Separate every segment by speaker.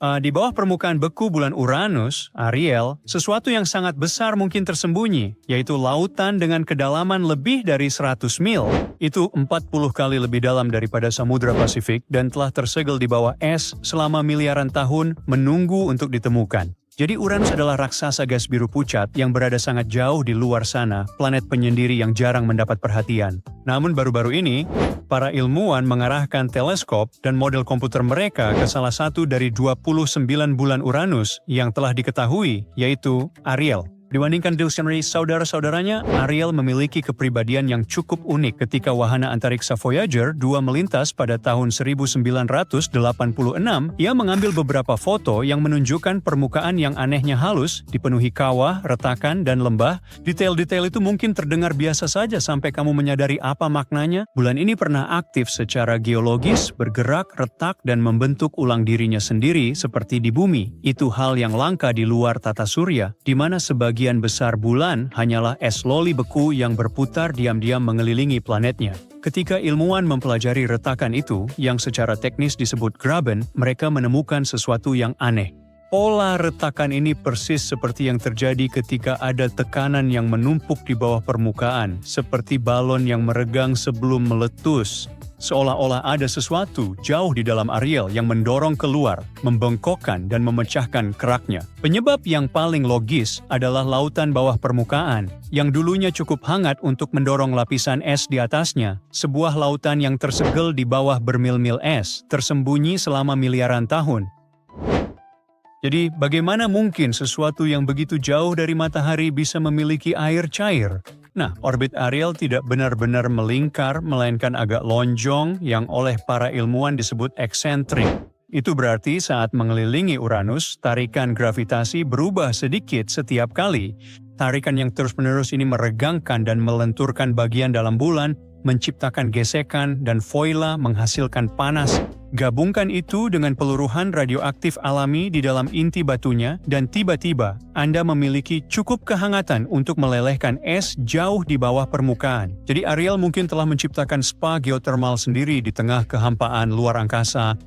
Speaker 1: Di bawah permukaan beku bulan Uranus, Ariel, sesuatu yang sangat besar mungkin tersembunyi, yaitu lautan dengan kedalaman lebih dari 100 mil. Itu 40 kali lebih dalam daripada Samudra Pasifik dan telah tersegel di bawah es selama miliaran tahun menunggu untuk ditemukan. Jadi Uranus adalah raksasa gas biru pucat yang berada sangat jauh di luar sana, planet penyendiri yang jarang mendapat perhatian. Namun baru-baru ini, para ilmuwan mengarahkan teleskop dan model komputer mereka ke salah satu dari 29 bulan Uranus yang telah diketahui, yaitu Ariel. Dibandingkan diksenari saudara-saudaranya, Ariel memiliki kepribadian yang cukup unik ketika wahana antariksa Voyager 2 melintas pada tahun 1986. Ia mengambil beberapa foto yang menunjukkan permukaan yang anehnya halus, dipenuhi kawah, retakan, dan lembah. Detail-detail itu mungkin terdengar biasa saja sampai kamu menyadari apa maknanya. Bulan ini pernah aktif secara geologis, bergerak, retak, dan membentuk ulang dirinya sendiri seperti di bumi. Itu hal yang langka di luar tata surya, di mana sebagian besar bulan hanyalah es loli beku yang berputar diam-diam mengelilingi planetnya. Ketika ilmuwan mempelajari retakan itu, yang secara teknis disebut graben, mereka menemukan sesuatu yang aneh. Pola retakan ini persis seperti yang terjadi ketika ada tekanan yang menumpuk di bawah permukaan, seperti balon yang meregang sebelum meletus. Seolah-olah ada sesuatu jauh di dalam Ariel yang mendorong keluar, membengkokkan dan memecahkan keraknya. Penyebab yang paling logis adalah lautan bawah permukaan, yang dulunya cukup hangat untuk mendorong lapisan es di atasnya. Sebuah lautan yang tersegel di bawah bermil-mil es, tersembunyi selama miliaran tahun. Jadi, bagaimana mungkin sesuatu yang begitu jauh dari matahari bisa memiliki air cair? Nah, orbit Ariel tidak benar-benar melingkar, melainkan agak lonjong yang oleh para ilmuwan disebut eksentrik. Itu berarti saat mengelilingi Uranus, tarikan gravitasi berubah sedikit setiap kali. Tarikan yang terus-menerus ini meregangkan dan melenturkan bagian dalam bulan, menciptakan gesekan dan voila menghasilkan panas. Gabungkan itu dengan peluruhan radioaktif alami di dalam inti batunya dan tiba-tiba Anda memiliki cukup kehangatan untuk melelehkan es jauh di bawah permukaan. Jadi Ariel mungkin telah menciptakan spa geothermal sendiri di tengah kehampaan luar angkasa.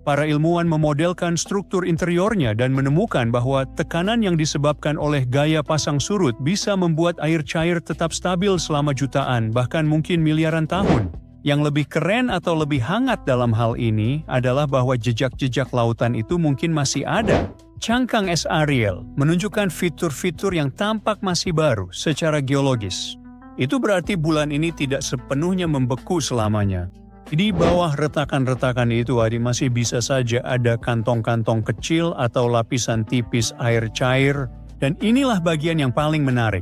Speaker 1: Para ilmuwan memodelkan struktur interiornya dan menemukan bahwa tekanan yang disebabkan oleh gaya pasang surut bisa membuat air cair tetap stabil selama jutaan, bahkan mungkin miliaran tahun. Yang lebih keren atau lebih hangat dalam hal ini adalah bahwa jejak-jejak lautan itu mungkin masih ada. Cangkang es Ariel menunjukkan fitur-fitur yang tampak masih baru secara geologis. Itu berarti bulan ini tidak sepenuhnya membeku selamanya. Di bawah retakan-retakan itu masih bisa saja ada kantong-kantong kecil atau lapisan tipis air cair, dan inilah bagian yang paling menarik.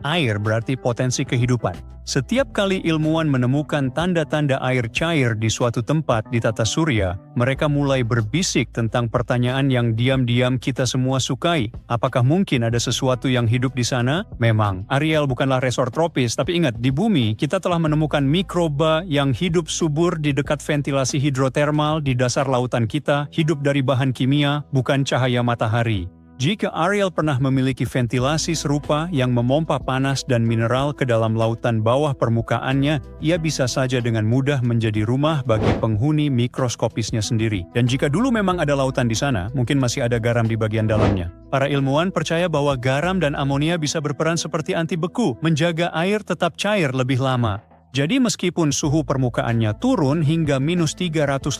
Speaker 1: Air berarti potensi kehidupan. Setiap kali ilmuwan menemukan tanda-tanda air cair di suatu tempat di tata surya, mereka mulai berbisik tentang pertanyaan yang diam-diam kita semua sukai. Apakah mungkin ada sesuatu yang hidup di sana? Memang, Ariel bukanlah resort tropis, tapi ingat, di bumi kita telah menemukan mikroba yang hidup subur di dekat ventilasi hidrotermal di dasar lautan kita, hidup dari bahan kimia, bukan cahaya matahari. Jika Ariel pernah memiliki ventilasi serupa yang memompa panas dan mineral ke dalam lautan bawah permukaannya, ia bisa saja dengan mudah menjadi rumah bagi penghuni mikroskopisnya sendiri. Dan jika dulu memang ada lautan di sana, mungkin masih ada garam di bagian dalamnya. Para ilmuwan percaya bahwa garam dan amonia bisa berperan seperti anti beku, menjaga air tetap cair lebih lama. Jadi meskipun suhu permukaannya turun hingga minus 351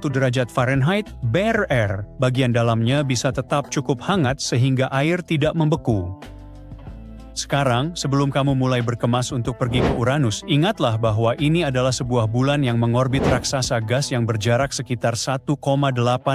Speaker 1: derajat Fahrenheit, bare air, bagian dalamnya bisa tetap cukup hangat sehingga air tidak membeku. Sekarang, sebelum kamu mulai berkemas untuk pergi ke Uranus, ingatlah bahwa ini adalah sebuah bulan yang mengorbit raksasa gas yang berjarak sekitar 1,8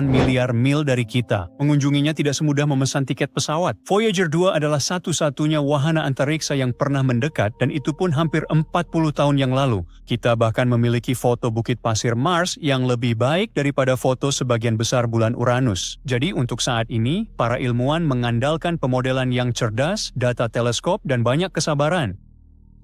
Speaker 1: miliar mil dari kita. Mengunjunginya tidak semudah memesan tiket pesawat. Voyager 2 adalah satu-satunya wahana antariksa yang pernah mendekat, dan itu pun hampir 40 tahun yang lalu. Kita bahkan memiliki foto bukit pasir Mars yang lebih baik daripada foto sebagian besar bulan Uranus. Jadi untuk saat ini, para ilmuwan mengandalkan pemodelan yang cerdas, data teleskop, dan banyak kesabaran.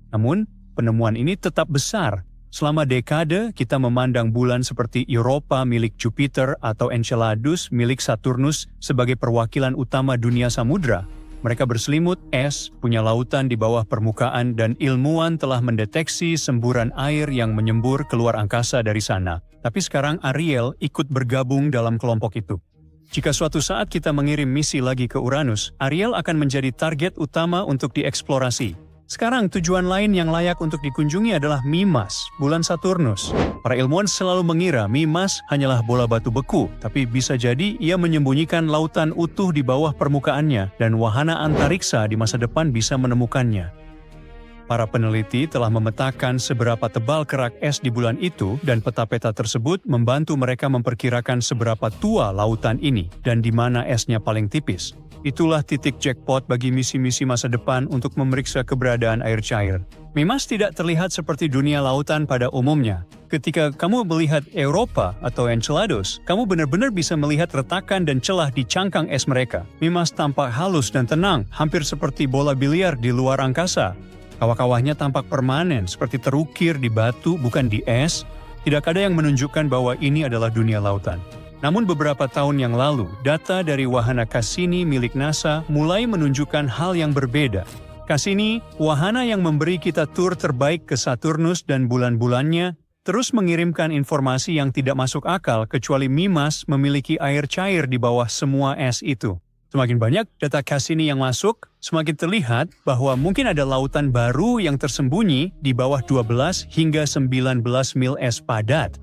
Speaker 1: Namun, penemuan ini tetap besar. Selama dekade, kita memandang bulan seperti Europa milik Jupiter atau Enceladus milik Saturnus sebagai perwakilan utama dunia samudra. Mereka berselimut es, punya lautan di bawah permukaan, dan ilmuwan telah mendeteksi semburan air yang menyembur keluar angkasa dari sana. Tapi sekarang Ariel ikut bergabung dalam kelompok itu. Jika suatu saat kita mengirim misi lagi ke Uranus, Ariel akan menjadi target utama untuk dieksplorasi. Sekarang tujuan lain yang layak untuk dikunjungi adalah Mimas, bulan Saturnus. Para ilmuwan selalu mengira Mimas hanyalah bola batu beku, tapi bisa jadi ia menyembunyikan lautan utuh di bawah permukaannya dan wahana antariksa di masa depan bisa menemukannya. Para peneliti telah memetakan seberapa tebal kerak es di bulan itu dan peta-peta tersebut membantu mereka memperkirakan seberapa tua lautan ini dan di mana esnya paling tipis. Itulah titik jackpot bagi misi-misi masa depan untuk memeriksa keberadaan air cair. Mimas tidak terlihat seperti dunia lautan pada umumnya. Ketika kamu melihat Europa atau Enceladus, kamu benar-benar bisa melihat retakan dan celah di cangkang es mereka. Mimas tampak halus dan tenang, hampir seperti bola biliar di luar angkasa. Kawah-kawahnya tampak permanen, seperti terukir di batu bukan di es. Tidak ada yang menunjukkan bahwa ini adalah dunia lautan. Namun beberapa tahun yang lalu, data dari wahana Cassini milik NASA mulai menunjukkan hal yang berbeda. Cassini, wahana yang memberi kita tur terbaik ke Saturnus dan bulan-bulannya, terus mengirimkan informasi yang tidak masuk akal kecuali Mimas memiliki air cair di bawah semua es itu. Semakin banyak data Cassini yang masuk, semakin terlihat bahwa mungkin ada lautan baru yang tersembunyi di bawah 12 hingga 19 mil es padat.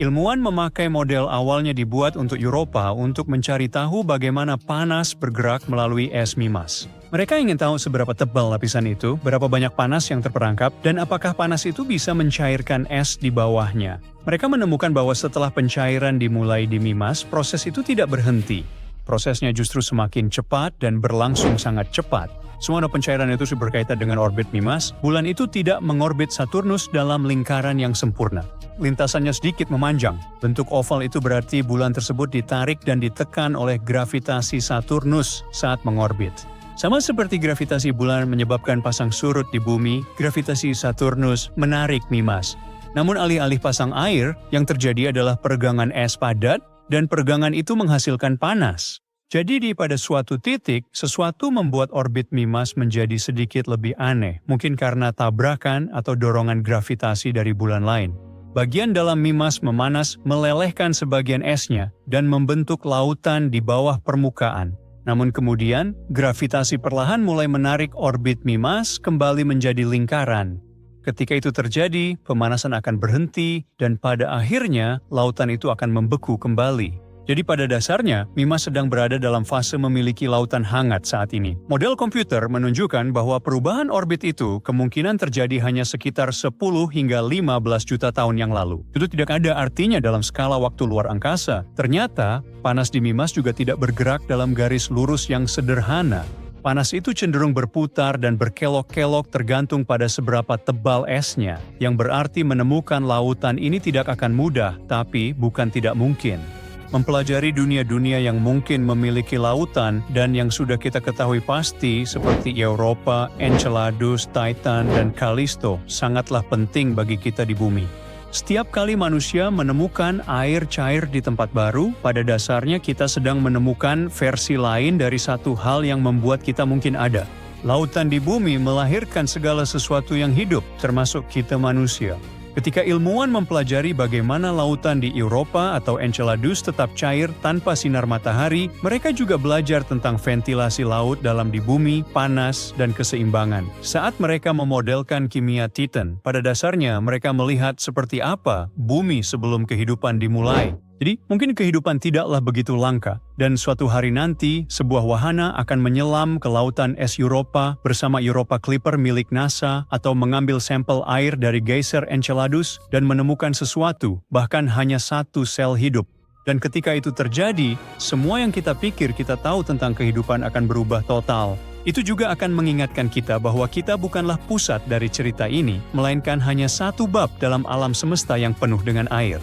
Speaker 1: Ilmuwan memakai model awalnya dibuat untuk Europa untuk mencari tahu bagaimana panas bergerak melalui es Mimas. Mereka ingin tahu seberapa tebal lapisan itu, berapa banyak panas yang terperangkap, dan apakah panas itu bisa mencairkan es di bawahnya. Mereka menemukan bahwa setelah pencairan dimulai di Mimas, proses itu tidak berhenti. Prosesnya justru semakin cepat dan berlangsung sangat cepat. Semua pencairan itu berkaitan dengan orbit Mimas. Bulan itu tidak mengorbit Saturnus dalam lingkaran yang sempurna. Lintasannya sedikit memanjang. Bentuk oval itu berarti bulan tersebut ditarik dan ditekan oleh gravitasi Saturnus saat mengorbit. Sama seperti gravitasi bulan menyebabkan pasang surut di bumi, gravitasi Saturnus menarik Mimas. Namun alih-alih pasang air, yang terjadi adalah peregangan es padat, dan peregangan itu menghasilkan panas. Jadi pada suatu titik, sesuatu membuat orbit Mimas menjadi sedikit lebih aneh, mungkin karena tabrakan atau dorongan gravitasi dari bulan lain. Bagian dalam Mimas memanas, melelehkan sebagian esnya, dan membentuk lautan di bawah permukaan. Namun kemudian, gravitasi perlahan mulai menarik orbit Mimas kembali menjadi lingkaran. Ketika itu terjadi, pemanasan akan berhenti, dan pada akhirnya, lautan itu akan membeku kembali. Jadi pada dasarnya, Mimas sedang berada dalam fase memiliki lautan hangat saat ini. Model komputer menunjukkan bahwa perubahan orbit itu kemungkinan terjadi hanya sekitar 10 hingga 15 juta tahun yang lalu. Itu tidak ada artinya dalam skala waktu luar angkasa. Ternyata, panas di Mimas juga tidak bergerak dalam garis lurus yang sederhana. Panas itu cenderung berputar dan berkelok-kelok tergantung pada seberapa tebal esnya, yang berarti menemukan lautan ini tidak akan mudah, tapi bukan tidak mungkin. Mempelajari dunia-dunia yang mungkin memiliki lautan dan yang sudah kita ketahui pasti seperti Europa, Enceladus, Titan, dan Callisto sangatlah penting bagi kita di bumi. Setiap kali manusia menemukan air cair di tempat baru, pada dasarnya kita sedang menemukan versi lain dari satu hal yang membuat kita mungkin ada. Lautan di bumi melahirkan segala sesuatu yang hidup, termasuk kita manusia. Ketika ilmuwan mempelajari bagaimana lautan di Europa atau Enceladus tetap cair tanpa sinar matahari, mereka juga belajar tentang ventilasi laut dalam di bumi, panas, dan keseimbangan. Saat mereka memodelkan kimia Titan, pada dasarnya mereka melihat seperti apa bumi sebelum kehidupan dimulai. Jadi, mungkin kehidupan tidaklah begitu langka, dan suatu hari nanti, sebuah wahana akan menyelam ke lautan es Europa bersama Europa Clipper milik NASA atau mengambil sampel air dari geyser Enceladus dan menemukan sesuatu, bahkan hanya satu sel hidup. Dan ketika itu terjadi, semua yang kita pikir kita tahu tentang kehidupan akan berubah total. Itu juga akan mengingatkan kita bahwa kita bukanlah pusat dari cerita ini, melainkan hanya satu bab dalam alam semesta yang penuh dengan air.